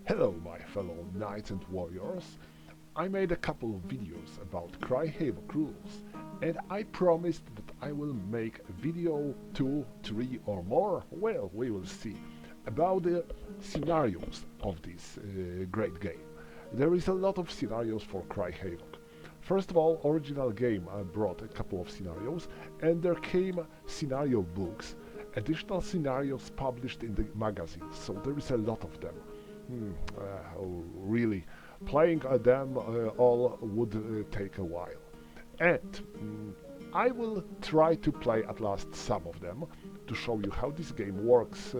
Hello my fellow knights and warriors. I made a couple of videos about Cry Havoc rules and I promised that I will make a video 2, 3 or more, well we will see, about the scenarios of this great game. There is a lot of scenarios for Cry Havoc. First of all, original game brought a couple of scenarios and there came scenario books, additional scenarios published in the magazines, so there is a lot of them. Really, playing them all would take a while. And I will try to play at last some of them to show you how this game works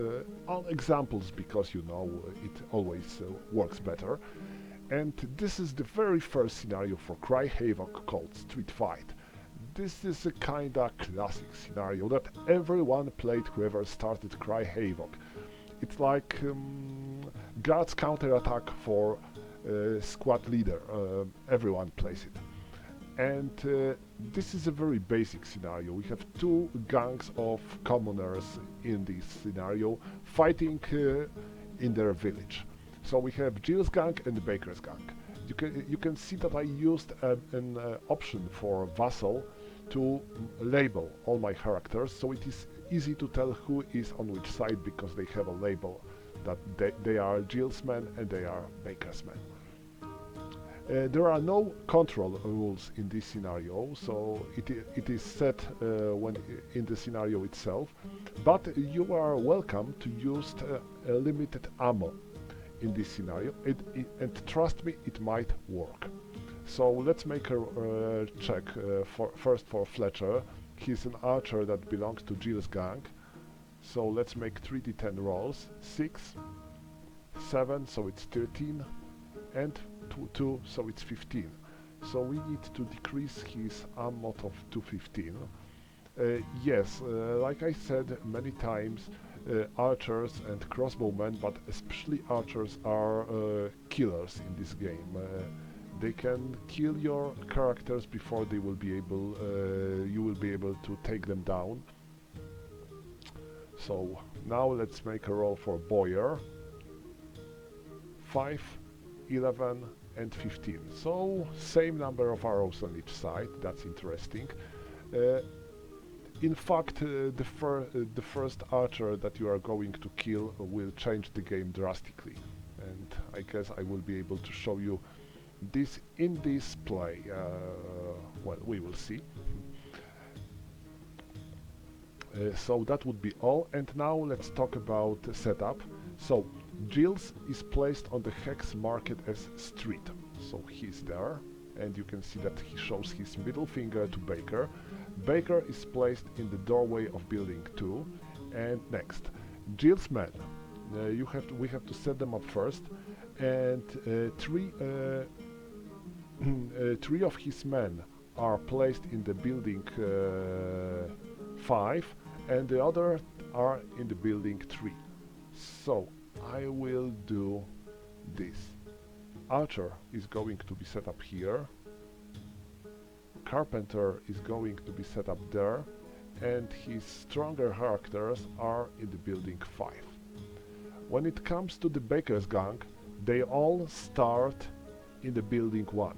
on examples, because you know it always works better. And this is the very first scenario for Cry Havoc called Street Fight. This is a kinda classic scenario that everyone played whoever started Cry Havoc. It's like Guard's counterattack for squad leader. Everyone plays it. And this is a very basic scenario. We have two gangs of commoners in this scenario fighting in their village. So we have Jill's gang and the Baker's gang. You can see that I used an option for vassal to label all my characters, so it is easy to tell who is on which side because they have a label that they are Jill's men and they are Baker's men. There are no control rules in this scenario, so it is set when in the scenario itself, but you are welcome to use a limited ammo in this scenario, and trust me, it might work. So let's make a check first for Fletcher. He's an archer that belongs to Jill's gang. So let's make 3d10 rolls. 6, 7, so it's 13, and 2, so it's 15. So we need to decrease his ammo to 15. Yes, like I said many times, archers and crossbowmen, but especially archers, are killers in this game. They can kill your characters before they will be able, you will be able to take them down. So now let's make a roll for Boyer. 5, 11 and 15. So same number of arrows on each side. That's interesting. In fact, the first archer that you are going to kill will change the game drastically, and I guess I will be able to show you this in this play. Well, we will see. So that would be all, and now let's talk about setup. So Jill's is placed on the hex marked as street, so he's there, and you can see that he shows his middle finger to Baker. Baker is placed in the doorway of building 2, and next, Jill's men. We have to set them up first, and three of his men are placed in the building 5, and the other are in the building 3. So I will do this. Archer is going to be set up here. Carpenter is going to be set up there, and his stronger characters are in the building 5. When it comes to the Baker's gang, they all start in the building 1.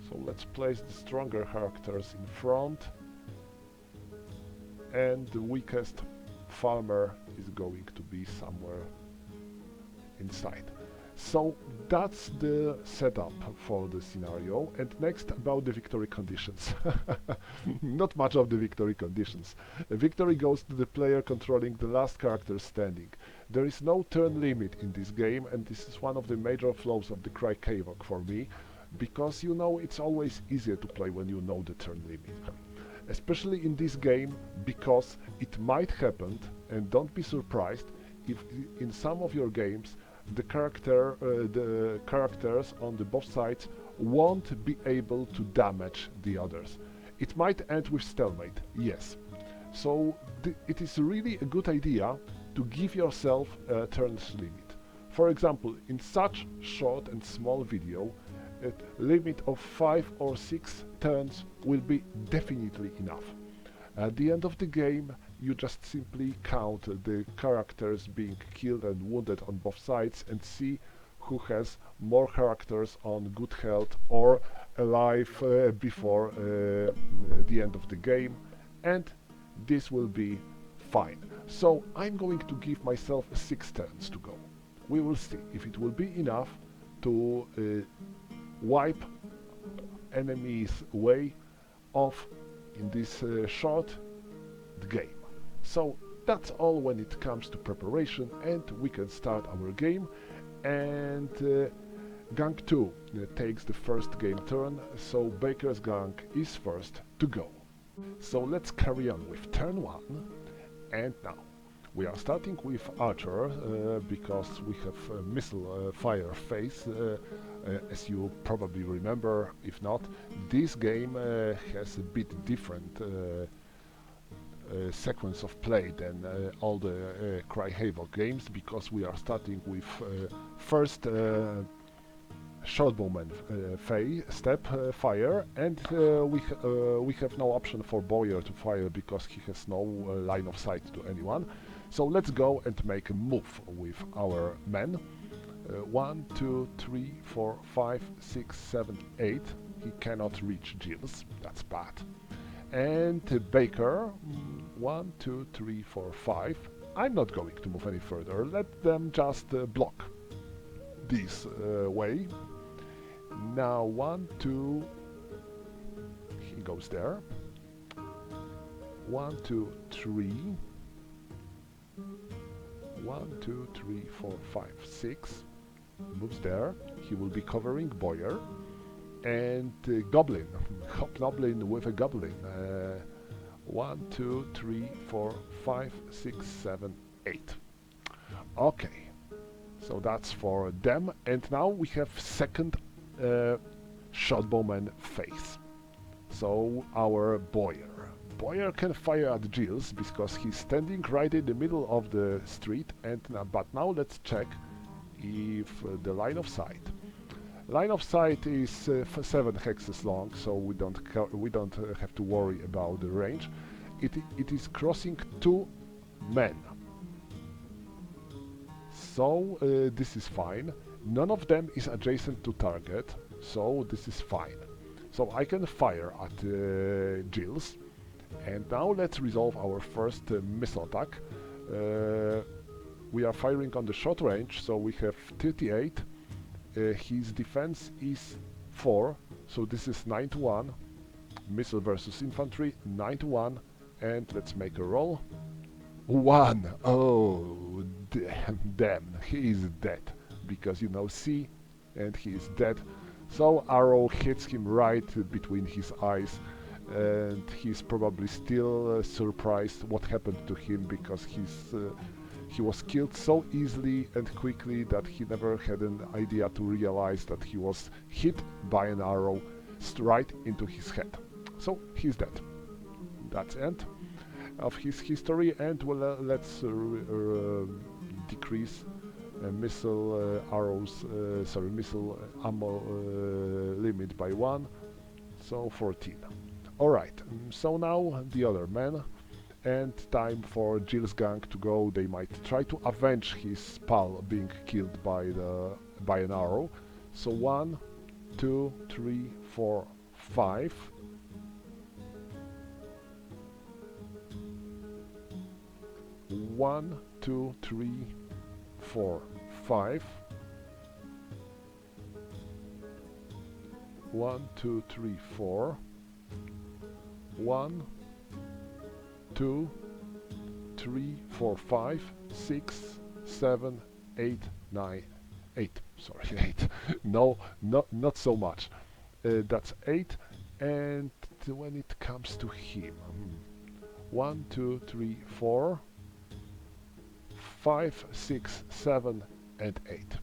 So let's place the stronger characters in front, and the weakest farmer is going to be somewhere inside. So that's the setup for the scenario, and next about the victory conditions. Not much of the victory conditions. A victory goes to the player controlling the last character standing. There is no turn limit in this game, and this is one of the major flaws of the Cry Havoc for me, because you know it's always easier to play when you know the turn limit. Especially in this game, because it might happen, and don't be surprised if in some of your games the characters on the both sides won't be able to damage the others. It might end with stalemate, yes. So it is really a good idea to give yourself a turns limit. For example, in such short and small video, a limit of 5 or 6 turns will be definitely enough. At the end of the game, you just simply count the characters being killed and wounded on both sides and see who has more characters on good health or alive before the end of the game, and this will be fine. So I'm going to give myself 6 turns to go. We will see if it will be enough to wipe enemies way off in this short game. So that's all when it comes to preparation, and we can start our game. And gang 2 takes the first game turn, so Baker's gang is first to go. So let's carry on with turn 1, and now we are starting with Archer because we have missile fire phase. As you probably remember, if not, this game has a bit different sequence of play than all the Cry Havoc games, because we are starting with first shotbowman step fire, and we have no option for Boyer to fire because he has no line of sight to anyone. So let's go and make a move with our men. 1, 2, 3, 4, 5, 6, 7, 8. He cannot reach Gilles, that's bad. And Baker, 1, 2, 3, 4, 5. I'm not going to move any further. Let them just block this way. Now 1, 2. He goes there. 1, 2, 3. 1, 2, 3, 4, 5, 6. Moves there. He will be covering Boyer. And Goblin. Hobgoblin with a Goblin. 1, 2, 3, 4, 5, 6, 7, 8. Okay. So that's for them. And now we have second shotbowman phase. So our Boyer. Boyer can fire at Gilles because he's standing right in the middle of the street. And but now let's check if the line of sight. Line of sight is 7 hexes long, so we don't have to worry about the range. It is crossing 2 men. So this is fine. None of them is adjacent to target, so this is fine. So I can fire at Gilles. And now let's resolve our first missile attack. We are firing on the short range, so we have 38. His defense is 4, so this is 9 to 1. Missile versus infantry, 9 to 1. And let's make a roll. 1! Oh, damn, he is dead. Because, you know, C, and he is dead. So arrow hits him right between his eyes. And he's probably still surprised what happened to him, because he was killed so easily and quickly that he never had an idea to realize that he was hit by an arrow right into his head. So he's dead. That's the end of his history, and well, let's decrease missile missile ammo limit by 1, so 14. Alright, so now the other men, and time for Gilles' gang to go. They might try to avenge his pal being killed by an arrow. So 1, 2, 3, 4, 5. One, 2, 3, 4, 5. 1, 2, 3, 4. 1, 2, 3, 4, 5, 6, 7, 8, 9, 8. Sorry, 8. No, not so much. That's 8. And when it comes to him, 1, 2, 3, 4, 5, 6, 7, and 8.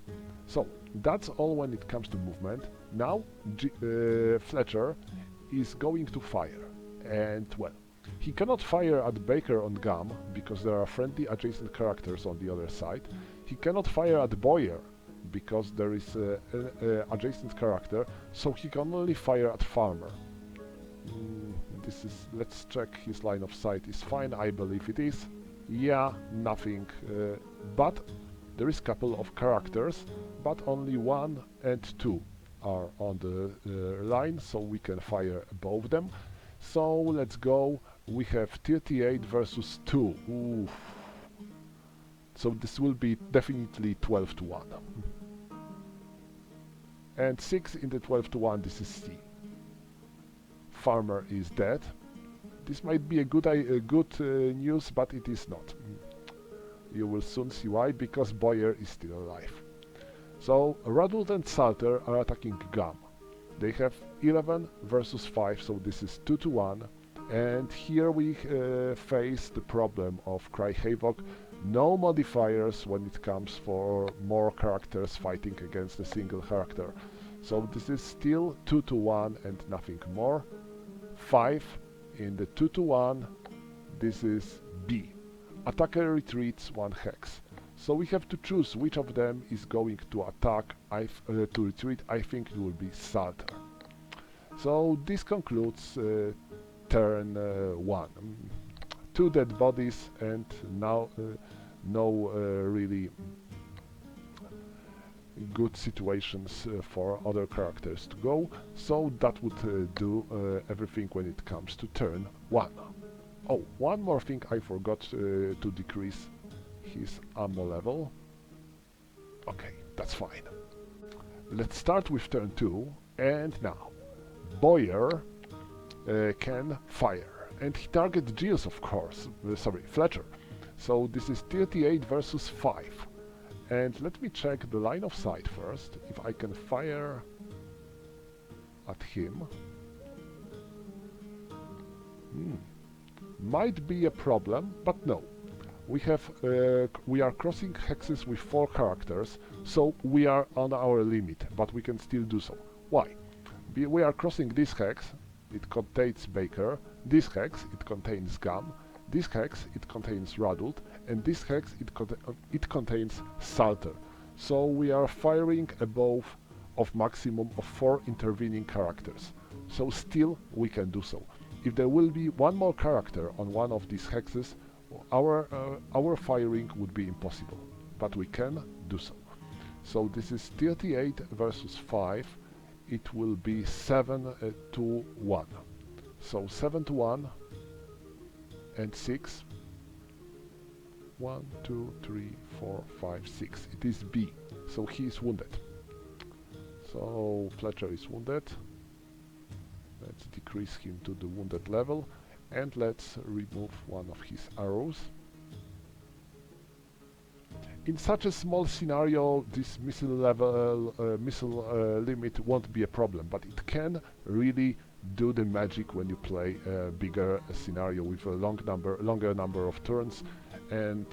So that's all when it comes to movement. Now Fletcher is going to fire, and well, he cannot fire at Baker on Gum because there are friendly adjacent characters on the other side. He cannot fire at Boyer because there is an adjacent character, so he can only fire at Farmer. this is, let's check his line of sight is fine. I believe it is. Yeah, nothing, but there is a couple of characters, but only 1 and 2 are on the line, so we can fire above them. So let's go. We have 38 versus 2. Oof. So this will be definitely 12 to 1. And 6 in the 12 to 1, this is C. Farmer is dead. This might be a good news, but it is not. You will soon see why, because Boyer is still alive. So Radult and Salter are attacking Gum. They have 11 versus 5, so this is 2 to 1. And here we face the problem of Cry Havoc. No modifiers when it comes for more characters fighting against a single character. So this is still 2 to 1 and nothing more. 5 in the 2 to 1, this is B. Attacker retreats 1 hex. So we have to choose which of them is going to attack, to retreat. I think it will be Salter. So this concludes turn 1. 2 dead bodies and now no really good situations for other characters to go. So that would do everything when it comes to turn 1. Oh, one more thing I forgot to decrease his ammo level. Okay, that's fine. Let's start with turn 2, and now Boyer can fire, and he targets Giles, of course, sorry, Fletcher. So this is 38 versus 5, and let me check the line of sight first, if I can fire at him. Might be a problem, but no. We are crossing hexes with 4 characters, so we are on our limit, but we can still do so. Why? We are crossing this hex, it contains Baker, this hex, it contains Gum, this hex, it contains Radult, and this hex, it contains Salter. So we are firing above of maximum of 4 intervening characters. So still we can do so. If there will be one more character on one of these hexes, our firing would be impossible, but we can do so. So this is 38 versus 5. It will be 7 to 1. So 7 to 1 and 6. 1, 2, 3, 4, 5, 6. It is B. So he is wounded. So Fletcher is wounded. Let's decrease him to the wounded level. And let's remove one of his arrows. In such a small scenario, this missile limit won't be a problem, but it can really do the magic when you play a bigger scenario with a longer number of turns, and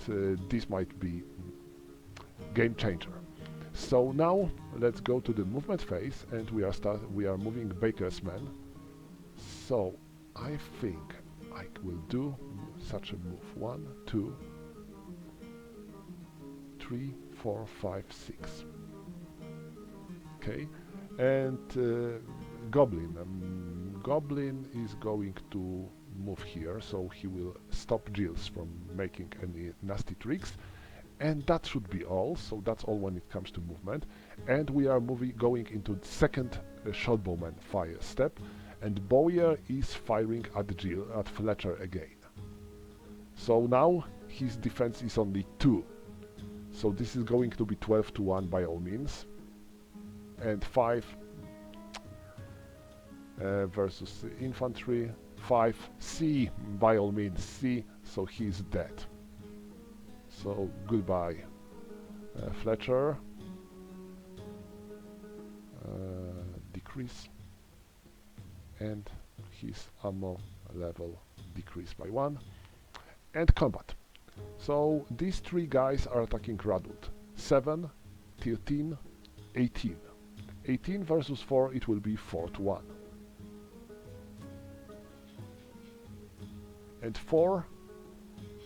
this might be game changer. So now let's go to the movement phase, and we are moving Baker's men. So I think I will do such a move. 1, 2, 3, 4, 5, 6. Okay, and Goblin. Goblin is going to move here, so he will stop Giles from making any nasty tricks. And that should be all. So that's all when it comes to movement. And we are going into the second shotbowman fire step. And Boyer is firing at Fletcher again. So now his defense is only 2. So this is going to be 12 to 1 by all means. And 5 versus infantry. 5 C by all means C. So he's dead. So goodbye, Fletcher. Decrease. And his ammo level decreased by 1. And combat. So these 3 guys are attacking Radult. 7, 13, 18. 18 versus 4, it will be 4 to 1. And 4,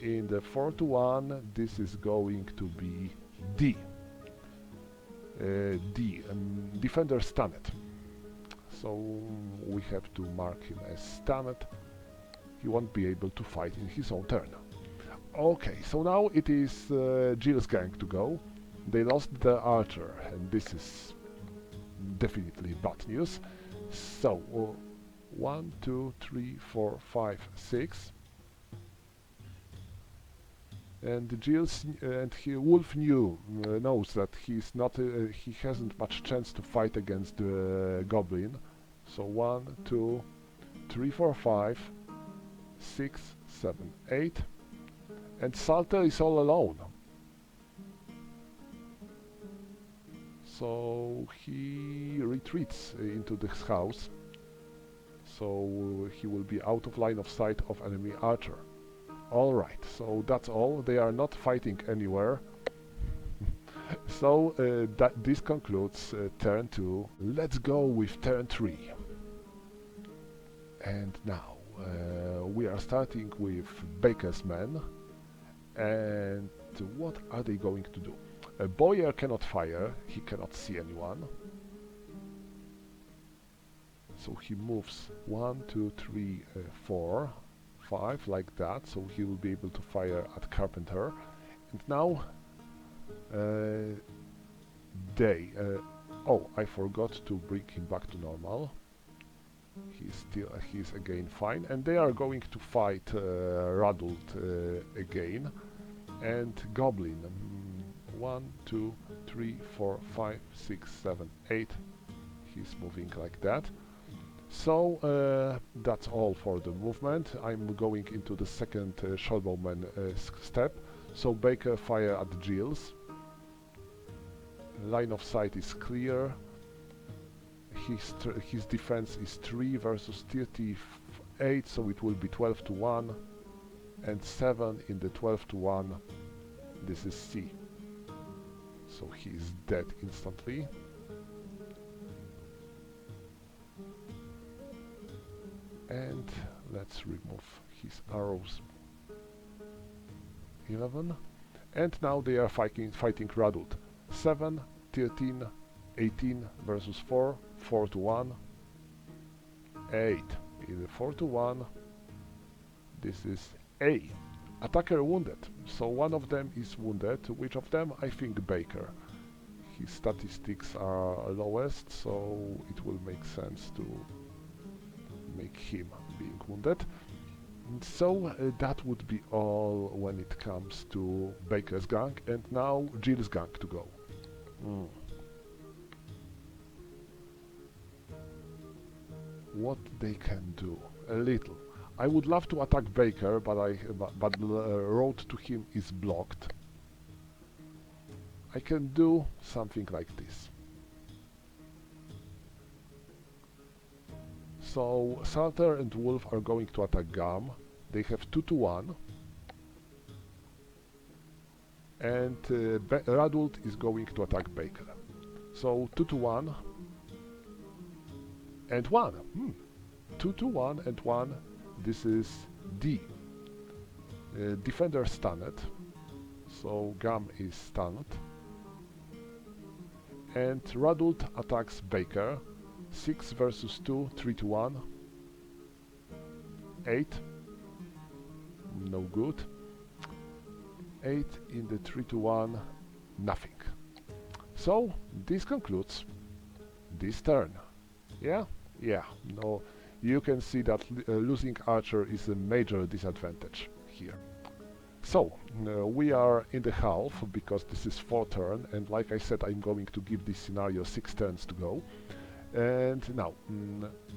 in the 4 to 1, this is going to be D. Defender stunned. So we have to mark him as stunned, he won't be able to fight in his own turn. Okay, so now it is Jill's gang to go. They lost the archer, and this is definitely bad news. So, 1, 2, 3, 4, 5, 6. And Wolf knows that he hasn't much chance to fight against the goblin. So 1, 2, 3, 4, 5, 6, 7, 8. And Salter is all alone. So he retreats into this house. So he will be out of line of sight of enemy archer. Alright, so that's all. They are not fighting anywhere. So this concludes turn 2. Let's go with turn 3. And now we are starting with Baker's men. And what are they going to do? Boyer cannot fire, he cannot see anyone. So he moves 1, 2, 3, 4, 5, like that, so he will be able to fire at Carpenter. And now oh, I forgot to bring him back to normal. He's again fine, and they are going to fight Radult again. And Goblin, 1, 2, 3, 4, 5, 6, 7, 8. He's moving like that. So that's all for the movement. I'm going into the second showbowman step. So Baker fire at Gilles. Line of sight is clear. His defense is 3 versus 38, so it will be 12 to 1. And 7 in the 12 to 1. This is C. So he is dead instantly. And let's remove his arrows. 11. And now they are fighting Radult. 7, 13, 18 versus 4, 4 to 1. 8. In the 4 to 1. This is A. Attacker wounded. So one of them is wounded. Which of them? I think Baker. His statistics are lowest, so it will make sense to make him being wounded. And so that would be all when it comes to Baker's gang, and now Jill's gang to go. What they can do? A little. I would love to attack Baker, but the road to him is blocked. I can do something like this. So Salter and Wolf are going to attack Gam. They have 2 to 1. And Radult is going to attack Baker. So 2 to 1. And 1. 2 to 1 and 1. This is D. Defender stunned. So Gam is stunned. And Radult attacks Baker. 6 versus 2, 3 to 1. 8. No good. 8 in the 3 to 1. Nothing. So this concludes this turn. Yeah? Yeah. No. You can see that losing Archer is a major disadvantage here. So, we are in the half, because this is 4 turn, and like I said, I'm going to give this scenario 6 turns to go. And now,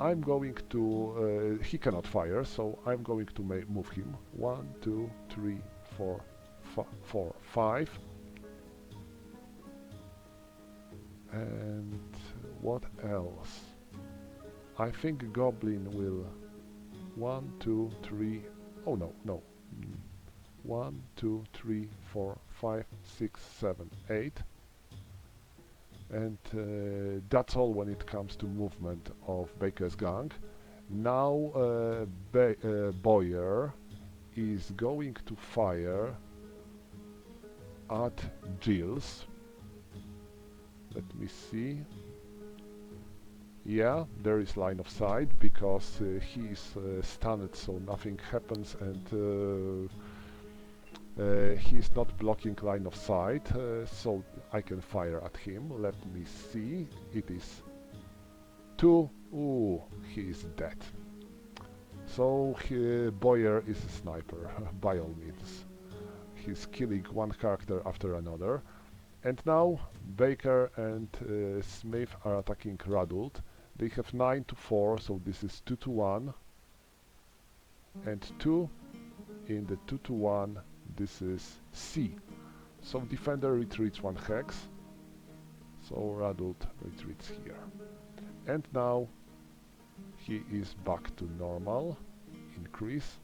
I'm going to... he cannot fire, so I'm going to move him. 1, 2, 3, 4, 5. And what else? I think Goblin will... 1, 2, 3... Oh no. 1, 2, 3, 4, 5, 6, 7, 8. And that's all when it comes to movement of Baker's gang. Now Boyer is going to fire at Gilles. Let me see. Yeah, there is line of sight because he is stunned, so nothing happens, and he is not blocking line of sight, so I can fire at him. Let me see. It is 2. Ooh, he is dead. So Boyer is a sniper, by all means. He's killing one character after another. And now Baker and Smith are attacking Radult. They have 9 to 4, so this is 2 to 1. And 2 in the 2 to 1, this is C. So Defender retreats 1 hex. So Radult retreats here. And now he is back to normal. Increase.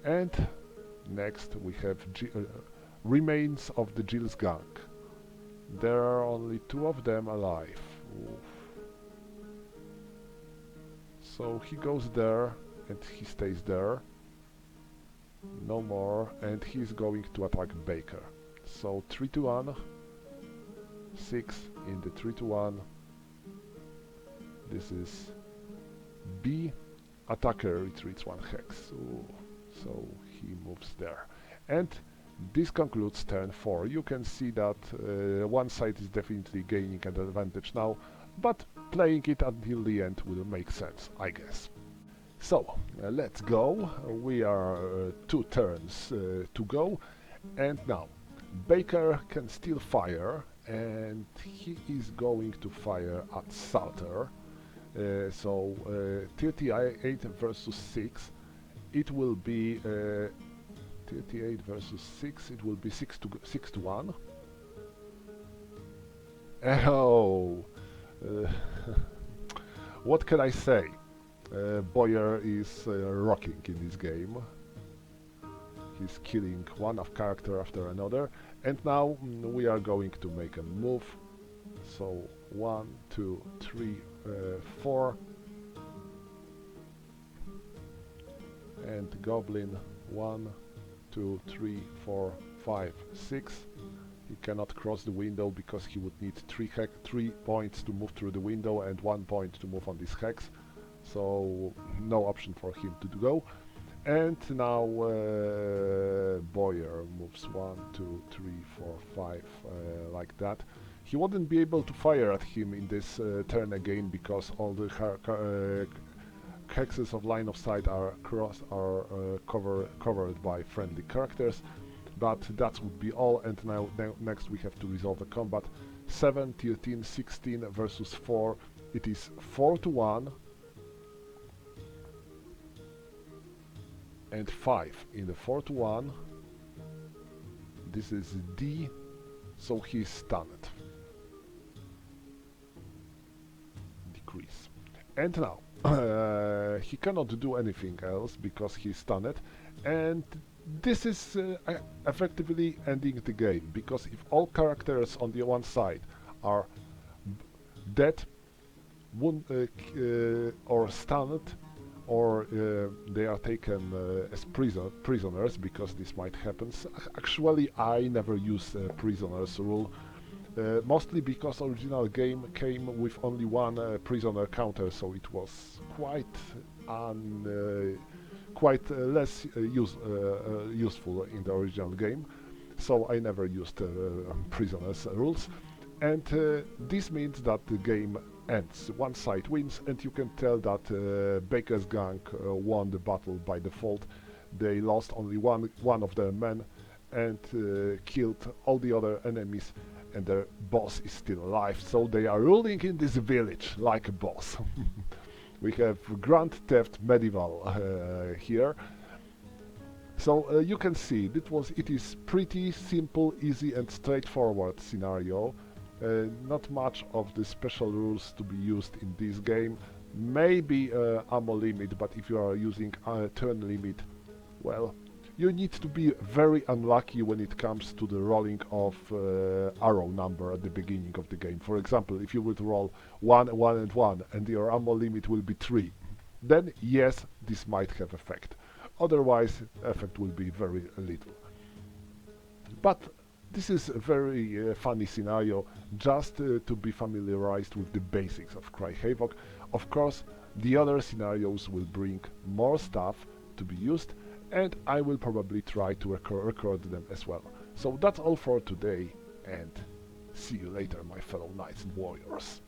And next we have remains of the Jill's gang. There are only 2 of them alive. Oof. So he goes there and he stays there. No more, and he's going to attack Baker. So 3 to 1. 6 in the 3 to 1. This is B. Attacker retreats 1 hex. Ooh. So he moves there. And this concludes turn 4. You can see that one side is definitely gaining an advantage now, but playing it until the end will make sense, I guess. So, let's go. We are 2 turns to go, and now Baker can still fire, and he is going to fire at Salter. So 38 versus 6, it will be 38 versus 6, it will be 6 to 1. Oh, what can I say? Boyer is rocking in this game. He's killing one of character after another, and now we are going to make a move. So 1, 2, 3, 4, and Goblin 1, 2, 3, 4, 5, 6. He cannot cross the window because he would need 3 points to move through the window and 1 point to move on this hex. So no option for him to go. And now Boyer moves 1, 2, 3, 4, 5, like that. He wouldn't be able to fire at him in this turn again because all the hexes of line of sight are covered by friendly characters. But that would be all, and now next we have to resolve the combat. 7, 13, 16 versus 4. It is 4 to 1. And 5 in the 4 to 1. This is D, so he's stunned. Decrease. And now he cannot do anything else because he's stunned, and this is effectively ending the game, because if all characters on the one side are dead, or stunned, or they are taken as prisoners, because this might happen. Actually, I never use prisoners rule, mostly because original game came with only 1 prisoner counter, so it was quite less useful in the original game. So I never used prisoners rules, and this means that the game ends. One side wins, and you can tell that Baker's gang won the battle by default. They lost only one of their men and killed all the other enemies, and their boss is still alive, so they are ruling in this village like a boss. We have Grand Theft Medieval here. So you can see it is pretty simple, easy and straightforward scenario. Not much of the special rules to be used in this game. Maybe ammo limit, but if you are using turn limit, well, you need to be very unlucky when it comes to the rolling of arrow number at the beginning of the game. For example, if you would roll 1, 1 and 1 and your ammo limit will be 3, then yes, this might have effect. Otherwise, effect will be very little. But This is a very funny scenario, just to be familiarized with the basics of Cry Havoc. Of course, the other scenarios will bring more stuff to be used, and I will probably try to record them as well. So that's all for today, and see you later, my fellow knights and warriors.